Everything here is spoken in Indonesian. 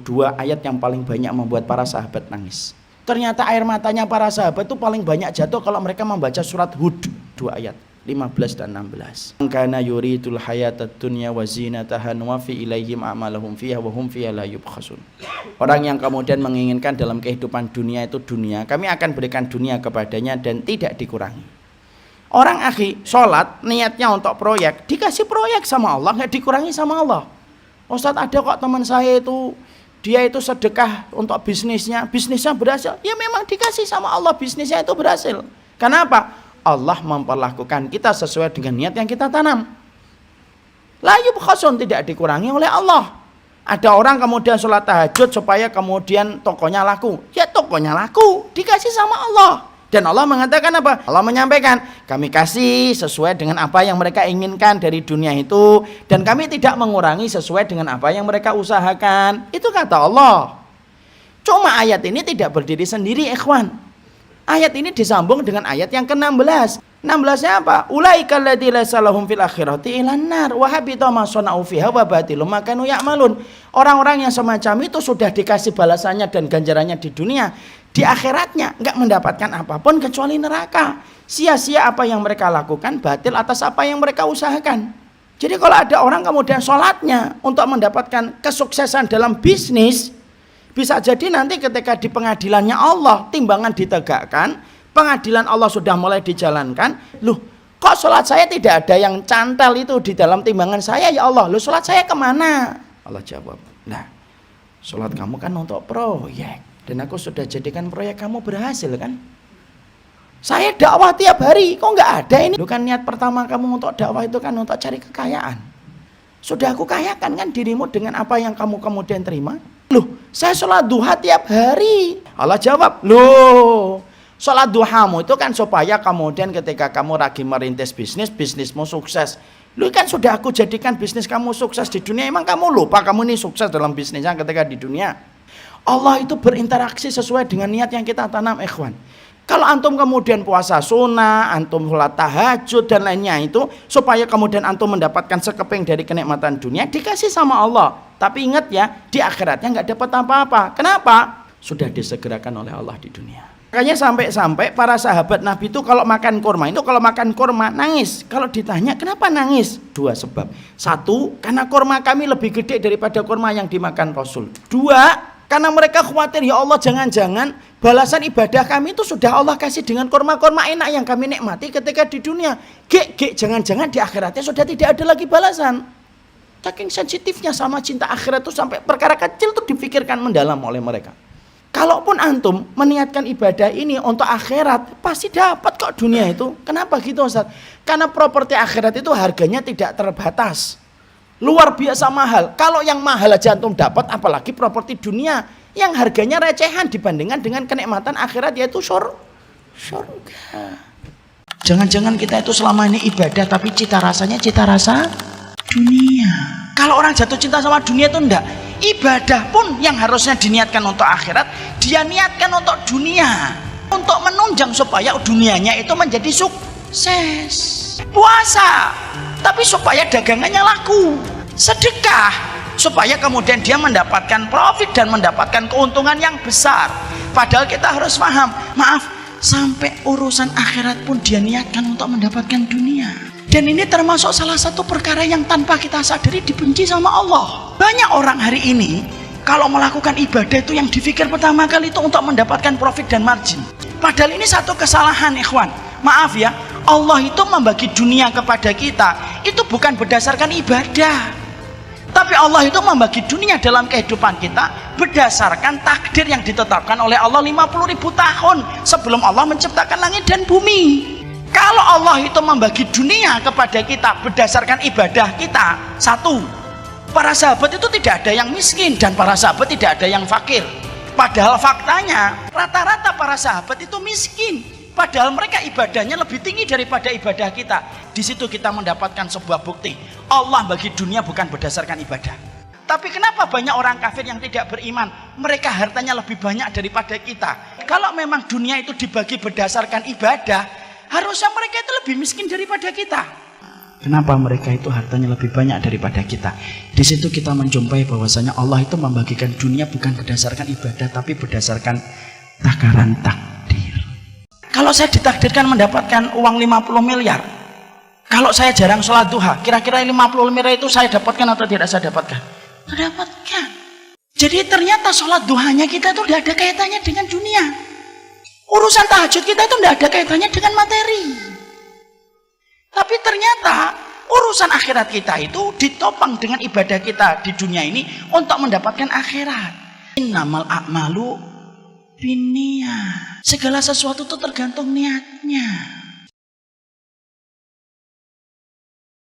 dua ayat yang paling banyak membuat para sahabat nangis. Ternyata air matanya para sahabat itu paling banyak jatuh kalau mereka membaca surat Hud, dua ayat 15 dan 16. Kana yuridul hayatad dunya wa zinataha nuwaffi ilaihim a'malahum fiha wa hum fiha la yubkhasun. Orang yang kemudian menginginkan dalam kehidupan dunia itu dunia, kami akan berikan dunia kepadanya dan tidak dikurangi. Orang akhi sholat niatnya untuk proyek, dikasih proyek sama Allah, nggak dikurangi sama Allah. Ustadz, ada kok teman saya itu, dia itu sedekah untuk bisnisnya berhasil. Ya memang dikasih sama Allah, bisnisnya itu berhasil. Kenapa? Allah memperlakukan kita sesuai dengan niat yang kita tanam. La yubkhasun, tidak dikurangi oleh Allah. Ada orang kemudian sholat tahajud supaya kemudian tokonya laku. Ya tokonya laku, dikasih sama Allah. Dan Allah mengatakan apa? Allah menyampaikan, kami kasih sesuai dengan apa yang mereka inginkan dari dunia itu, dan kami tidak mengurangi sesuai dengan apa yang mereka usahakan. Itu kata Allah. Cuma ayat ini tidak berdiri sendiri, ikhwan. Ayat ini disambung dengan ayat yang ke-16. 16-nya apa? Ulaika alladziina laysa lahum fil akhirati ilan nar wa habita ma sana'u fiha wa batilum ma kanu ya'malun. Orang-orang yang semacam itu sudah dikasih balasannya dan ganjarannya di dunia, di akhiratnya enggak mendapatkan apapun kecuali neraka. Sia-sia apa yang mereka lakukan, batil atas apa yang mereka usahakan. Jadi kalau ada orang kemudian sholatnya untuk mendapatkan kesuksesan dalam bisnis, bisa jadi nanti ketika di pengadilannya Allah timbangan ditegakkan, pengadilan Allah sudah mulai dijalankan, loh kok sholat saya tidak ada yang cantel itu di dalam timbangan saya ya Allah, loh sholat saya kemana? Allah jawab, nah sholat kamu kan untuk proyek, dan aku sudah jadikan proyek kamu berhasil kan. Saya dakwah tiap hari, kok nggak ada ini? Loh kan niat pertama kamu untuk dakwah itu kan untuk cari kekayaan. Sudah aku kayakan kan dirimu dengan apa yang kamu kemudian terima. Loh saya sholat duha tiap hari. Allah jawab, loh sholat duhamu itu kan supaya kemudian ketika kamu lagi merintis bisnis, bisnismu sukses. Lu kan sudah aku jadikan bisnis kamu sukses di dunia. Emang kamu lupa kamu ini sukses dalam bisnisnya ketika di dunia? Allah itu berinteraksi sesuai dengan niat yang kita tanam, ikhwan. Kalau antum kemudian puasa sunnah, antum sholat tahajud dan lainnya itu supaya kemudian antum mendapatkan sekeping dari kenikmatan dunia, dikasih sama Allah. Tapi ingat ya, di akhiratnya nggak dapat apa-apa. Kenapa? Sudah disegerakan oleh Allah di dunia. Makanya sampai-sampai para sahabat Nabi itu kalau makan kurma nangis. Kalau ditanya kenapa nangis? Dua sebab. Satu, karena kurma kami lebih gede daripada kurma yang dimakan Rasul. Dua, karena mereka khawatir, ya Allah jangan-jangan balasan ibadah kami itu sudah Allah kasih dengan kurma-kurma enak yang kami nikmati ketika di dunia. Jangan-jangan di akhiratnya sudah tidak ada lagi balasan. Saking sensitifnya sama cinta akhirat itu sampai perkara kecil itu dipikirkan mendalam oleh mereka. Kalaupun antum meniatkan ibadah ini untuk akhirat, pasti dapat kok dunia itu. Kenapa gitu Ustaz? Karena properti akhirat itu harganya tidak terbatas. Luar biasa mahal. Kalau yang mahal aja antum dapat, apalagi properti dunia yang harganya recehan dibandingkan dengan kenikmatan akhirat, yaitu surga. Jangan-jangan kita itu selama ini ibadah tapi cita rasanya cita rasa dunia. Kalau orang jatuh cinta sama dunia itu enggak. Ibadah pun yang harusnya diniatkan untuk akhirat, dia niatkan untuk dunia, untuk menunjang supaya dunianya itu menjadi sukses. Puasa, tapi supaya dagangannya laku. Sedekah, supaya kemudian dia mendapatkan profit dan mendapatkan keuntungan yang besar. Padahal kita harus paham, maaf, sampai urusan akhirat pun dia niatkan untuk mendapatkan dunia. Dan ini termasuk salah satu perkara yang tanpa kita sadari dibenci sama Allah. Banyak orang hari ini kalau melakukan ibadah itu yang dipikir pertama kali itu untuk mendapatkan profit dan margin. Padahal ini satu kesalahan, ikhwan. Maaf ya, Allah itu membagi dunia kepada kita itu bukan berdasarkan ibadah. Tapi Allah itu membagi dunia dalam kehidupan kita berdasarkan takdir yang ditetapkan oleh Allah 50.000 tahun sebelum Allah menciptakan langit dan bumi. Kalau Allah itu membagi dunia kepada kita berdasarkan ibadah kita, satu, para sahabat itu tidak ada yang miskin dan para sahabat tidak ada yang fakir. Padahal faktanya rata-rata para sahabat itu miskin. Padahal mereka ibadahnya lebih tinggi daripada ibadah kita. Di situ kita mendapatkan sebuah bukti. Allah bagi dunia bukan berdasarkan ibadah. Tapi kenapa banyak orang kafir yang tidak beriman? Mereka hartanya lebih banyak daripada kita. Kalau memang dunia itu dibagi berdasarkan ibadah, harusnya mereka itu lebih miskin daripada kita. Kenapa mereka itu hartanya lebih banyak daripada kita? Di situ kita menjumpai bahwasanya Allah itu membagikan dunia bukan berdasarkan ibadah, tapi berdasarkan takaran takdir. Kalau saya ditakdirkan mendapatkan uang 50 miliar, kalau saya jarang sholat duha, kira-kira 50 miliar itu saya dapatkan atau tidak saya dapatkan? Mendapatkan. Jadi ternyata sholat duhanya kita itu tidak ada kaitannya dengan dunia. Urusan tahajud kita itu tidak ada kaitannya dengan materi. Tapi ternyata urusan akhirat kita itu ditopang dengan ibadah kita di dunia ini untuk mendapatkan akhirat. Innamal a'malu binniyah. Segala sesuatu itu tergantung niatnya.